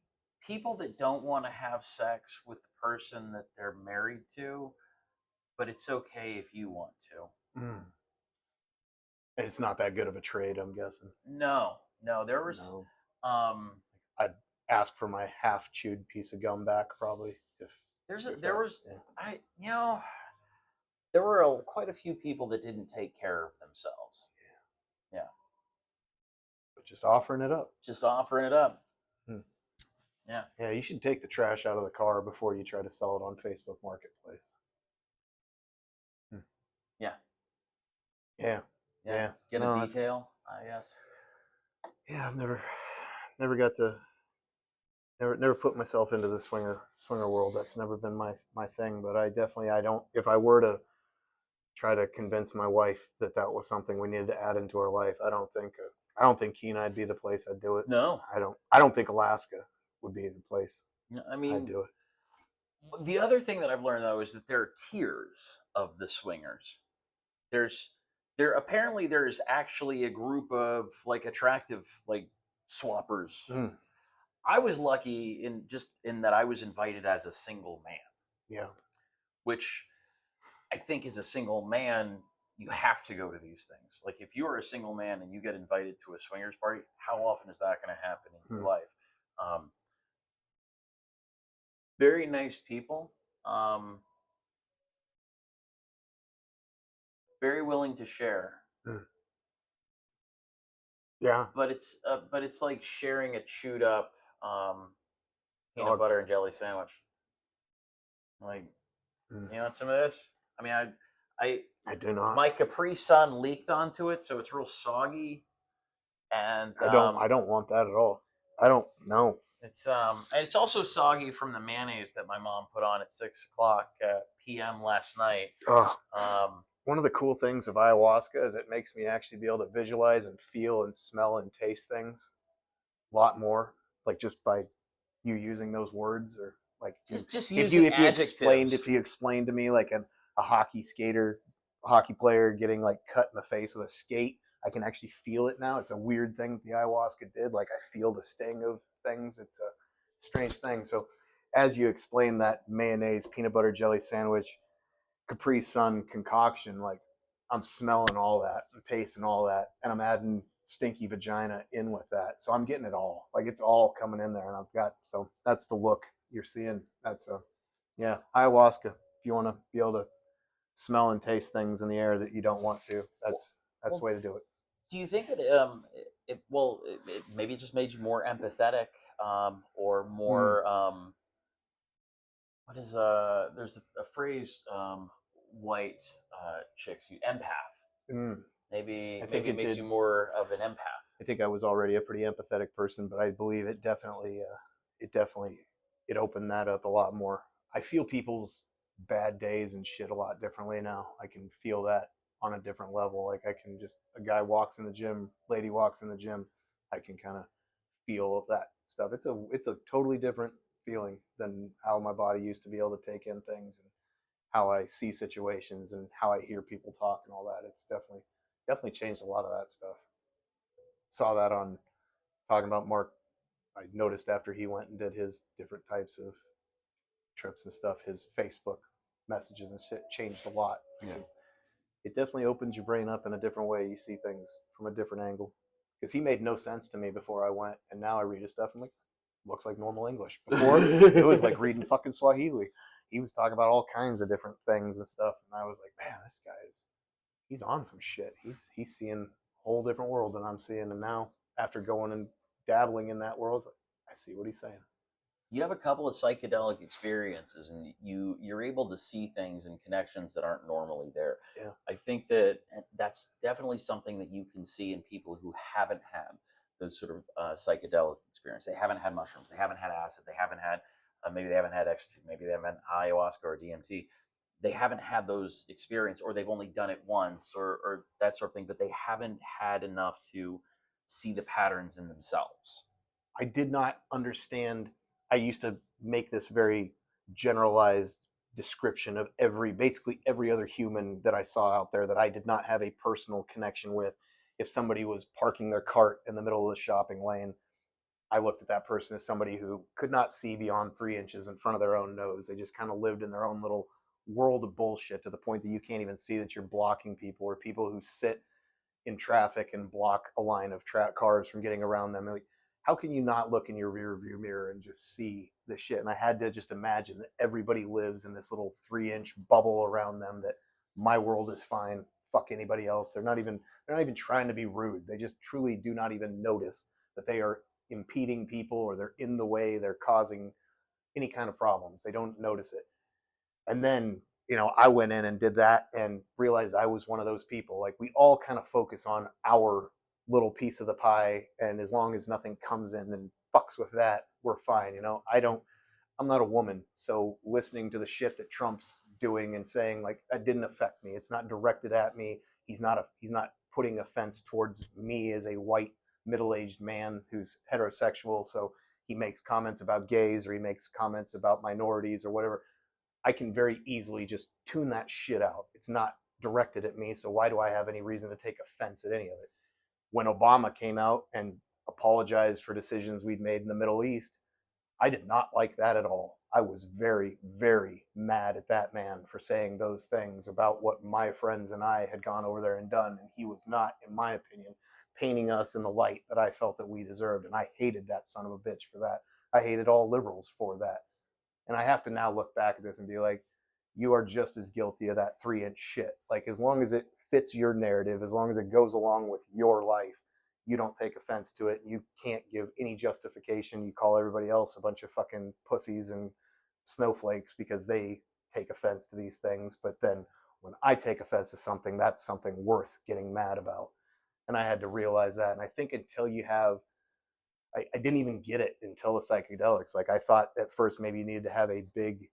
people that don't want to have sex with the person that they're married to, but it's okay if you want to. Mm. And it's not that good of a trade, I'm guessing. No, no, there was No. um I'd ask for my half-chewed piece of gum back, probably. If there that, was yeah. I you know there were quite a few people that didn't take care of themselves. Yeah, But just offering it up. just offering it up. Hmm. Yeah, Yeah, you should take the trash out of the car before you try to sell it on Facebook Marketplace. Hmm. yeah, Yeah. yeah. Yeah. Get a No, detail, I guess. yeah, I've never got to never put myself into the swinger world. That's never been my thing. But I don't. If I were to try to convince my wife that that was something we needed to add into our life, I don't think Kenai'd be the place I'd do it. No, I don't think Alaska would be the place I I'd mean, do it. the other thing that I've learned though is that there are tiers of the swingers. There's apparently there's actually a group of like attractive like swappers. Mm, I was lucky in that I was invited as a single man, yeah. which I think as a single man you have to go to these things. Like if you're a single man and you get invited to a swingers party, how often is that going to happen in your life? Um, very nice people. Um, very willing to share. Mm. Yeah. but it's like sharing a chewed up um, peanut Dog. butter and jelly sandwich. Like, Mm. you want some of this? I mean, I I do not. my Capri Sun leaked onto it, so it's real soggy, and I don't want that at all. I don't know. and it's also soggy from the mayonnaise that my mom put on at 6 o'clock p.m. last night. Ugh. Um, One of the cool things of ayahuasca is it makes me actually be able to visualize and feel and smell and taste things a lot more, like just by you using those words, or like you, just using if adjectives. you explained to me like a hockey skater, a hockey player getting like cut in the face with a skate, I can actually feel it now. It's a weird thing that the ayahuasca did. Like I feel the sting of things. It's a strange thing. So as you explain that mayonnaise peanut butter jelly sandwich Capri Sun concoction, like I'm smelling all that and tasting all that, and I'm adding stinky vagina in with that. So I'm getting it all. Like it's all coming in there, and I've got so that's the look you're seeing. That's a yeah ayahuasca. If you want to be able to smell and taste things in the air that you don't want to, Well, that's the well, way to do it. do you think it maybe it just made you more empathetic, or Mm, more what is there's a phrase, white chicks you empath. mm. I think Maybe it it makes you did. more of an empath. I think I was already a pretty empathetic person, but I believe it definitely, it opened that up a lot more. I feel people's bad days and shit a lot differently now. I can feel that on a different level. Like I can just, a guy walks in the gym, lady walks in the gym, I can kind of feel that stuff. It's a totally different feeling than how my body used to be able to take in things and how I see situations and how I hear people talk and all that. It's definitely changed a lot of that stuff. Saw that on talking about Mark. I noticed after he went and did his different types of trips and stuff, his Facebook messages and shit changed a lot. Yeah. It definitely opens your brain up in a different way. You see things from a different angle. Because he made no sense to me before I went, and now I read his stuff. I'm like, looks like normal English. Before, it was like reading fucking Swahili. He was talking about all kinds of different things and stuff, and I was like, man, this guy is he's on some shit. He's seeing a whole different world than I'm seeing, and now after going and dabbling in that world, I see what he's saying. You have a couple of psychedelic experiences, and you're able to see things and connections that aren't normally there. Yeah. I think that that's definitely something that you can see in people who haven't had those sort of psychedelic experience. They haven't had mushrooms, they haven't had acid, they haven't had maybe they haven't had ecstasy, maybe they haven't had ayahuasca or DMT. They haven't had those experience, or they've only done it once, or that sort of thing, but they haven't had enough to see the patterns in themselves. I did not understand. I used to make this very generalized description of basically every other human that I saw out there that I did not have a personal connection with. If somebody was parking their cart in the middle of the shopping lane, I looked at that person as somebody who could not see beyond 3 inches in front of their own nose. They just kind of lived in their own little world of bullshit to the point that you can't even see that you're blocking people, or people who sit in traffic and block a line of cars from getting around them. Like, how can you not look in your rear view mirror and just see this shit? And I had to just imagine that everybody lives in this little 3 inch bubble around them. That my world is fine. Fuck anybody else. They're not even trying to be rude. They just truly do not even notice that they are impeding people, or they're in the way. They're causing any kind of problems. They don't notice it. And then, I went in and did that and realized I was one of those people. Like we all kind of focus on our little piece of the pie. And as long as nothing comes in and fucks with that, we're fine. I'm not a woman. So listening to the shit that Trump's doing and saying, like, that didn't affect me. It's not directed at me. He's not putting offense towards me as a white middle-aged man who's heterosexual. So he makes comments about gays, or he makes comments about minorities or whatever. I can very easily just tune that shit out. It's not directed at me, so why do I have any reason to take offense at any of it? When Obama came out and apologized for decisions we'd made in the Middle East, I did not like that at all. I was very, very mad at that man for saying those things about what my friends and I had gone over there and done. And he was not, in my opinion, painting us in the light that I felt that we deserved. And I hated that son of a bitch for that. I hated all liberals for that. And I have to now look back at this and be like, you are just as guilty of that 3 inch shit. Like, as long as it fits your narrative, as long as it goes along with your life, you don't take offense to it. You can't give any justification. You call everybody else a bunch of fucking pussies and snowflakes because they take offense to these things. But then when I take offense to something, that's something worth getting mad about. And I had to realize that. And I think until you have, I didn't even get it until the psychedelics. Like I thought at first maybe you needed to have a big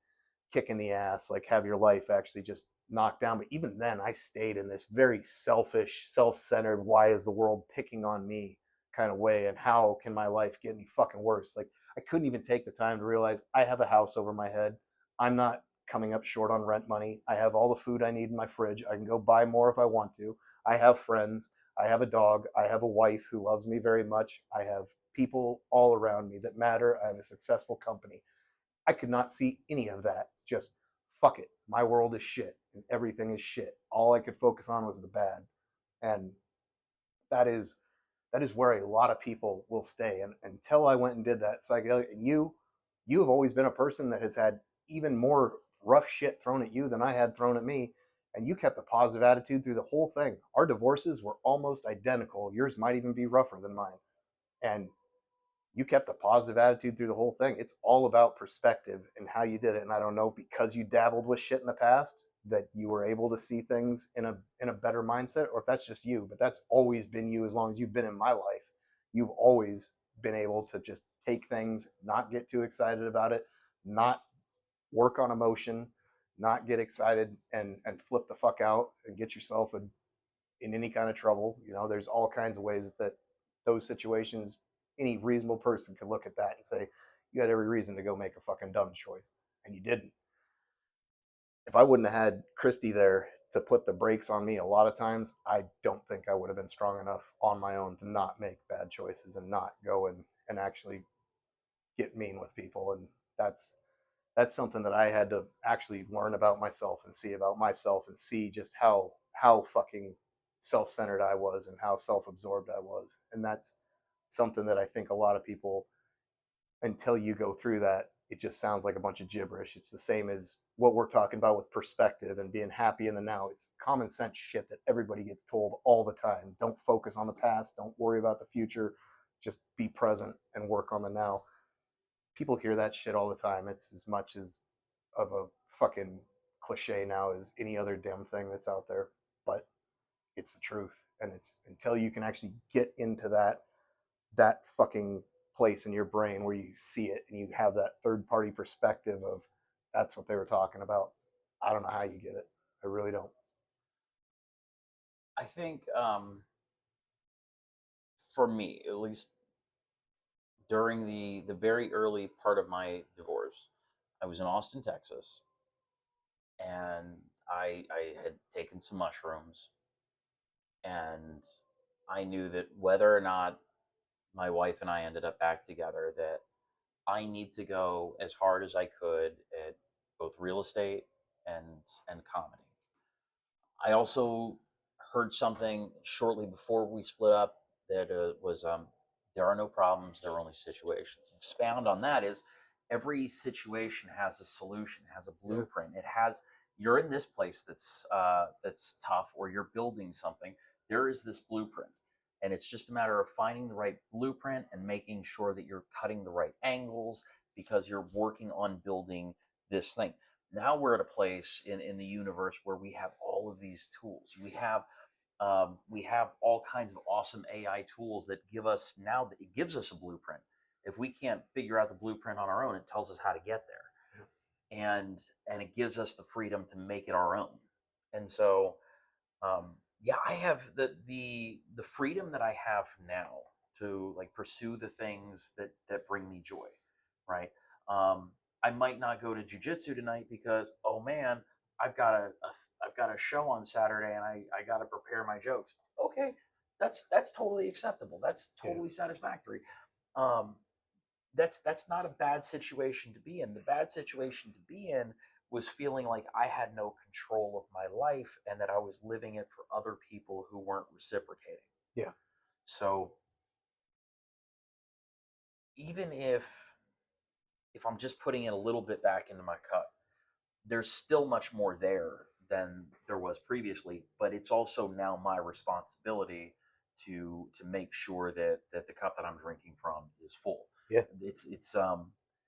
kick in the ass, like have your life actually just knocked down. But even then, I stayed in this very selfish, self-centered, why is the world picking on me kind of way, and how can my life get any fucking worse? Like I couldn't even take the time to realize I have a house over my head. I'm not coming up short on rent money. I have all the food I need in my fridge. I can go buy more if I want to. I have friends. I have a dog. I have a wife who loves me very much. I have people all around me that matter. I have a successful company. I could not see any of that. Just fuck it. My world is shit and everything is shit. All I could focus on was the bad. And that is that is where a lot of people will stay. And until I went and did that psychedelic, and you have always been a person that has had even more rough shit thrown at you than I had thrown at me. And you kept a positive attitude through the whole thing. Our divorces were almost identical. Yours might even be rougher than mine. And you kept a positive attitude through the whole thing. It's all about perspective and how you did it. And I don't know, because you dabbled with shit in the past, that you were able to see things in a better mindset, or if that's just you. But that's always been you as long as you've been in my life. You've always been able to just take things, not get too excited about it, not work on emotion, not get excited and flip the fuck out and get yourself in any kind of trouble. You know, there's all kinds of ways that those situations, any reasonable person could look at that and say, you had every reason to go make a fucking dumb choice, and you didn't. If I wouldn't have had Christy there to put the brakes on me a lot of times, I don't think I would have been strong enough on my own to not make bad choices and not go and actually get mean with people. And that's something that I had to actually learn about myself and see about myself and see just how fucking self-centered I was and how self-absorbed I was. And that's something that I think a lot of people, until you go through that, it just sounds like a bunch of gibberish. It's the same as what we're talking about with perspective and being happy in the now. It's common sense shit that everybody gets told all the time. Don't focus on the past, don't worry about the future, just be present and work on the now. People hear that shit all the time. It's as much as of a fucking cliche now as any other damn thing that's out there, but it's the truth. And it's until you can actually get into that fucking place in your brain where you see it and you have that third party perspective of that's what they were talking about. I don't know how you get it. I really don't. I think for me, at least during the very early part of my divorce, I was in Austin, Texas, and I had taken some mushrooms, and I knew that whether or not my wife and I ended up back together, that I need to go as hard as I could at both real estate and comedy. I also heard something shortly before we split up that was there are no problems, there are only situations. Expound on that is every situation has a solution, has a blueprint. It has you're in this place that's tough, or you're building something. There is this blueprint, and it's just a matter of finding the right blueprint and making sure that you're cutting the right angles because you're working on building this thing. Now we're at a place in the universe where we have all of these tools. We have all kinds of awesome AI tools that give us now that it gives us a blueprint. If we can't figure out the blueprint on our own, it tells us how to get there, and it gives us the freedom to make it our own. And so, yeah, I have the freedom that I have now to like pursue the things that bring me joy, right? Um, I might not go to jujitsu tonight because oh man, I've got a show on Saturday and I got to prepare my jokes. Okay, that's totally acceptable. That's Yeah. totally satisfactory. Um, that's not a bad situation to be in. The bad situation to be in was feeling like I had no control of my life and that I was living it for other people who weren't reciprocating. Yeah. So even if I'm just putting in a little bit back into my cup, there's still much more there than there was previously, but it's also now my responsibility to make sure that the cup that I'm drinking from is full. Yeah. It's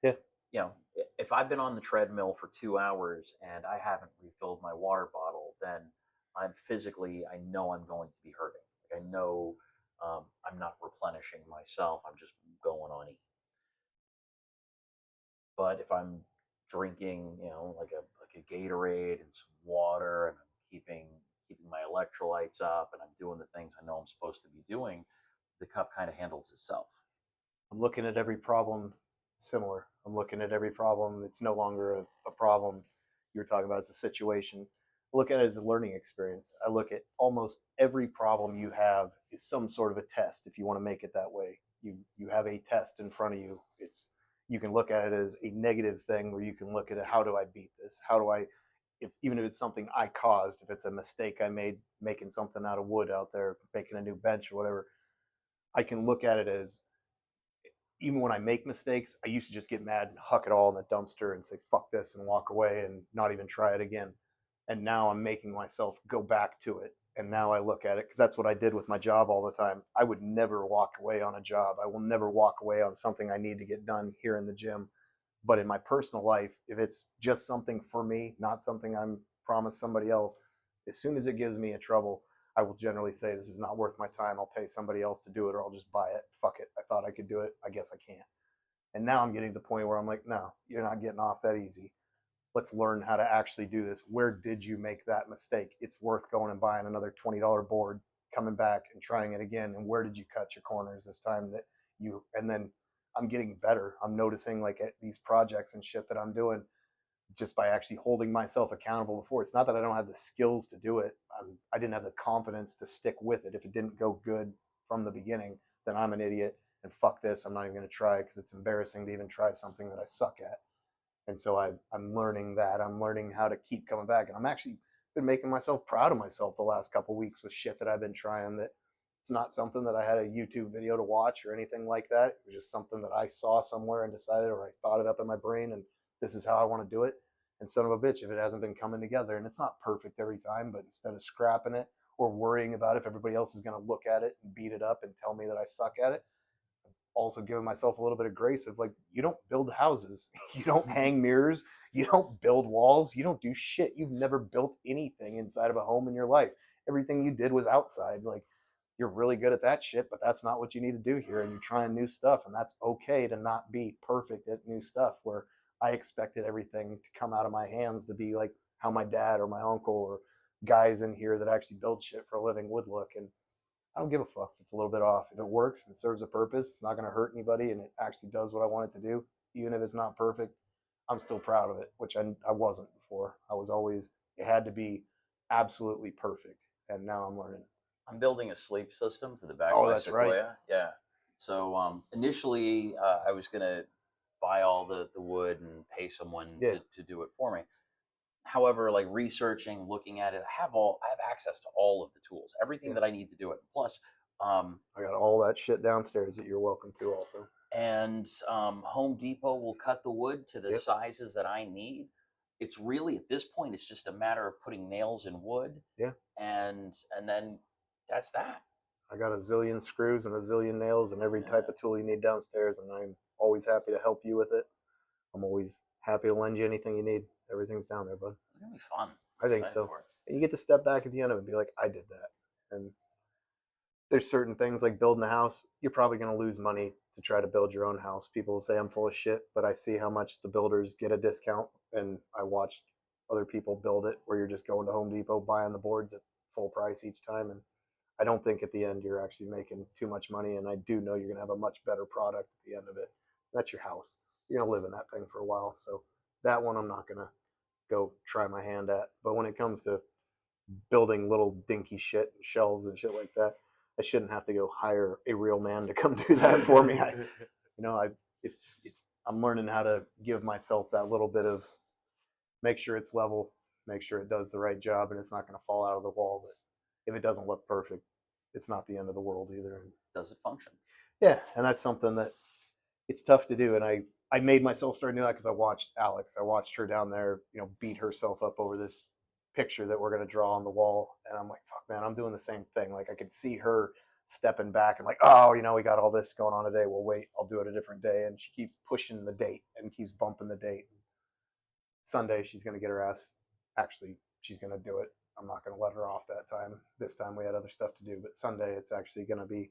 Yeah. if I've been on the treadmill for 2 hours and I haven't refilled my water bottle, then I know I'm going to be hurting. Like I know I'm not replenishing myself. I'm just going on E. But if I'm drinking, like a Gatorade and some water, and I'm keeping my electrolytes up, and I'm doing the things I know I'm supposed to be doing, the cup kind of handles itself. I'm looking at every problem similar. I'm looking at every problem. It's no longer a problem. You were talking about it's a situation. I look at it as a learning experience. I look at almost every problem you have is some sort of a test. If you want to make it that way, you have a test in front of you. It's you can look at it as a negative thing, where you can look at it. How do I beat this? How do I, if even if it's something I caused, if it's a mistake I made making something out of wood out there, making a new bench or whatever, I can look at it as, even when I make mistakes, I used to just get mad and huck it all in the dumpster and say, fuck this, and walk away and not even try it again. And now I'm making myself go back to it. And now I look at it, because that's what I did with my job all the time. I would never walk away on a job. I will never walk away on something I need to get done here in the gym. But in my personal life, if it's just something for me, not something I'm promised somebody else, as soon as it gives me a trouble, I will generally say, this is not worth my time. I'll pay somebody else to do it, or I'll just buy it. Fuck it. I thought I could do it. I guess I can't. And now I'm getting to the point where I'm like, no, you're not getting off that easy. Let's learn how to actually do this. Where did you make that mistake? It's worth going and buying another $20 board, coming back and trying it again. And where did you cut your corners this time that and then I'm getting better. I'm noticing, like, at these projects and shit that I'm doing, just by actually holding myself accountable before. It's not that I don't have the skills to do it. I didn't have the confidence to stick with it. If it didn't go good from the beginning, then I'm an idiot, and fuck this. I'm not even going to try, because it's embarrassing to even try something that I suck at. And so I'm learning that. I'm learning how to keep coming back. And I'm actually been making myself proud of myself the last couple of weeks with shit that I've been trying, that it's not something that I had a YouTube video to watch or anything like that. It was just something that I saw somewhere and decided, or I thought it up in my brain, and this is how I want to do it. And son of a bitch, if it hasn't been coming together, and it's not perfect every time, but instead of scrapping it or worrying about if everybody else is going to look at it and beat it up and tell me that I suck at it, also giving myself a little bit of grace of, like, you don't build houses, you don't hang mirrors, you don't build walls, you don't do shit. You've never built anything inside of a home in your life. Everything you did was outside. Like, you're really good at that shit, but that's not what you need to do here. And you're trying new stuff, and that's okay to not be perfect at new stuff. Where I expected everything to come out of my hands to be like how my dad or my uncle or guys in here that actually build shit for a living would look. And I don't give a fuck if it's a little bit off. If it works and it serves a purpose, it's not going to hurt anybody, and it actually does what I want it to do, even if it's not perfect, I'm still proud of it, which I wasn't before. I was always, it had to be absolutely perfect. And now I'm learning. I'm building a sleep system for the back of Oh, my that's right. Sequoia. Yeah. So initially, I was gonna buy all the wood and pay someone Yeah. to do it for me. However, like researching, looking at it, I have access to all of the tools, everything Yeah. that I need to do it. Plus, um, I got all that shit downstairs that you're welcome to also. Home Depot will cut the wood to the Yep. sizes that I need. It's really, at this point, it's just a matter of putting nails in wood, Yeah. and then that's that. I got a zillion screws and a zillion nails and every type Yeah. of tool you need downstairs, and I'm always happy to help you with it. I'm always happy to lend you anything you need. Everything's down there, bud. It's gonna be fun. I'm I think excited so. for it. And you get to step back at the end of it and be like, I did that. And there's certain things like building a house, you're probably going to lose money to try to build your own house. People will say I'm full of shit, but I see how much the builders get a discount. And I watched other people build it where you're just going to Home Depot, buying the boards at full price each time. And I don't think at the end you're actually making too much money. And I do know you're going to have a much better product at the end of it. That's your house. You're going to live in that thing for a while. So that one I'm not going to go try my hand at. But when it comes to building little dinky shit, shelves and shit like that, I shouldn't have to go hire a real man to come do that for me. It's I'm learning how to give myself that little bit of, make sure it's level, make sure it does the right job, and it's not going to fall out of the wall. But if it doesn't look perfect, it's not the end of the world either. Does it function? Yeah, and that's something that it's tough to do. And I made myself start doing that because I watched Alex. I watched her down there, beat herself up over this picture that we're going to draw on the wall. And I'm like, fuck, man, I'm doing the same thing. Like, I could see her stepping back and like, oh, we got all this going on today. Well, wait, I'll do it a different day. And she keeps pushing the date and keeps bumping the date. Sunday, she's going to get her ass. Actually, she's going to do it. I'm not going to let her off that time. This time we had other stuff to do, but Sunday it's actually going to be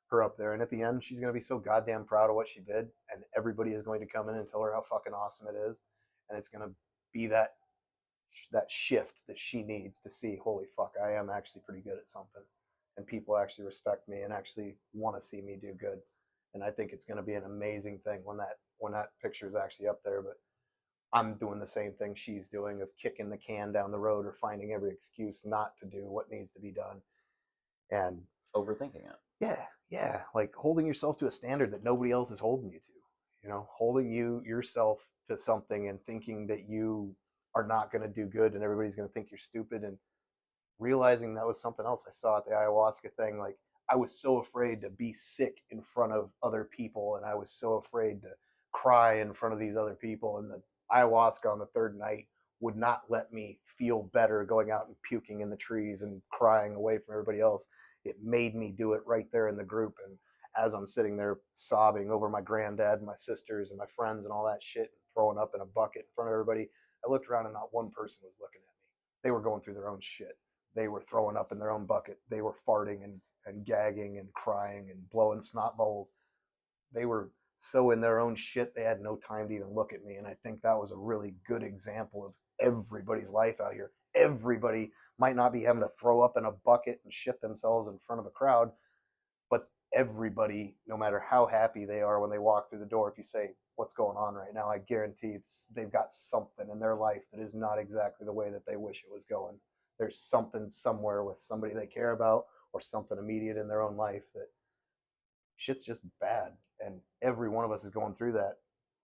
her up there. And at the end, she's going to be so goddamn proud of what she did. And everybody is going to come in and tell her how fucking awesome it is. And it's going to be that shift that she needs to see, holy fuck, I am actually pretty good at something. And people actually respect me and actually want to see me do good. And I think it's going to be an amazing thing when that picture is actually up there. But I'm doing the same thing she's doing, of kicking the can down the road or finding every excuse not to do what needs to be done. And overthinking it. Yeah. Like holding yourself to a standard that nobody else is holding you to, holding yourself to something and thinking that you are not going to do good and everybody's going to think you're stupid, and realizing that was something else I saw at the ayahuasca thing. Like, I was so afraid to be sick in front of other people, and I was so afraid to cry in front of these other people. And the ayahuasca on the third night would not let me feel better going out and puking in the trees and crying away from everybody else. It made me do it right there in the group. And as I'm sitting there sobbing over my granddad and my sisters and my friends and all that shit, and throwing up in a bucket in front of everybody, I looked around and not one person was looking at me. They were going through their own shit. They were throwing up in their own bucket. They were farting and gagging and crying and blowing snot bubbles. They were so in their own shit, they had no time to even look at me. And I think that was a really good example of everybody's life out here. Everybody might not be having to throw up in a bucket and shit themselves in front of a crowd, but everybody, no matter how happy they are when they walk through the door, if you say, what's going on right now, I guarantee they've got something in their life that is not exactly the way that they wish it was going. There's something somewhere with somebody they care about, or something immediate in their own life that shit's just bad. And every one of us is going through that.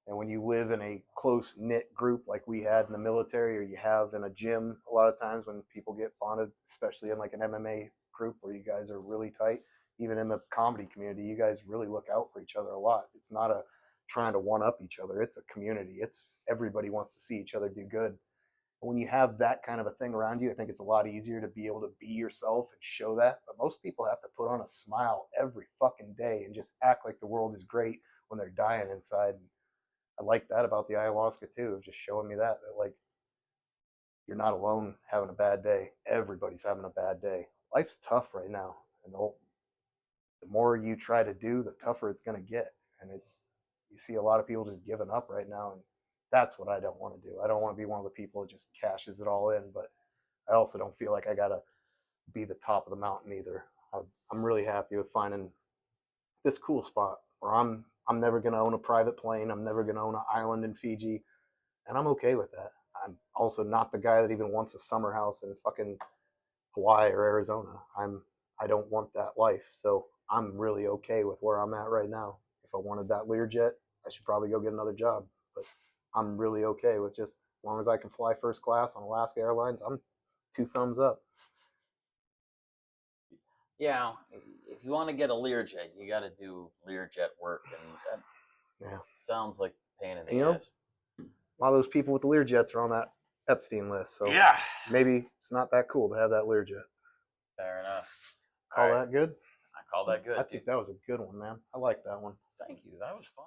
And when you live in a close knit group like we had in the military, or you have in a gym, a lot of times when people get bonded, especially in like an MMA group where you guys are really tight, even in the comedy community, you guys really look out for each other a lot. It's not a trying to one up each other. It's a community. It's everybody wants to see each other do good. When you have that kind of a thing around you, I think it's a lot easier to be able to be yourself and show that. But most people have to put on a smile every fucking day and just act like the world is great when they're dying inside. And I like that about the ayahuasca too, of just showing me that like, you're not alone having a bad day. Everybody's having a bad day. Life's tough right now. And the more you try to do, the tougher it's going to get. And you see a lot of people just giving up right now. And that's what I don't want to do. I don't want to be one of the people that just cashes it all in, but I also don't feel like I got to be the top of the mountain either. I'm really happy with finding this cool spot where I'm never going to own a private plane. I'm never going to own an island in Fiji. And I'm okay with that. I'm also not the guy that even wants a summer house in fucking Hawaii or Arizona. I don't want that life. So I'm really okay with where I'm at right now. If I wanted that Learjet, I should probably go get another job. But I'm really okay with just as long as I can fly first class on Alaska Airlines, I'm 2 thumbs up. Yeah, if you want to get a Learjet, you got to do Learjet work, and that sounds like pain in the ass. A lot of those people with the Learjets are on that Epstein list, so yeah, maybe it's not that cool to have that Learjet. Fair enough. Call that good? I call that good. I think that was a good one, man. I like that one. Thank you. That was fun.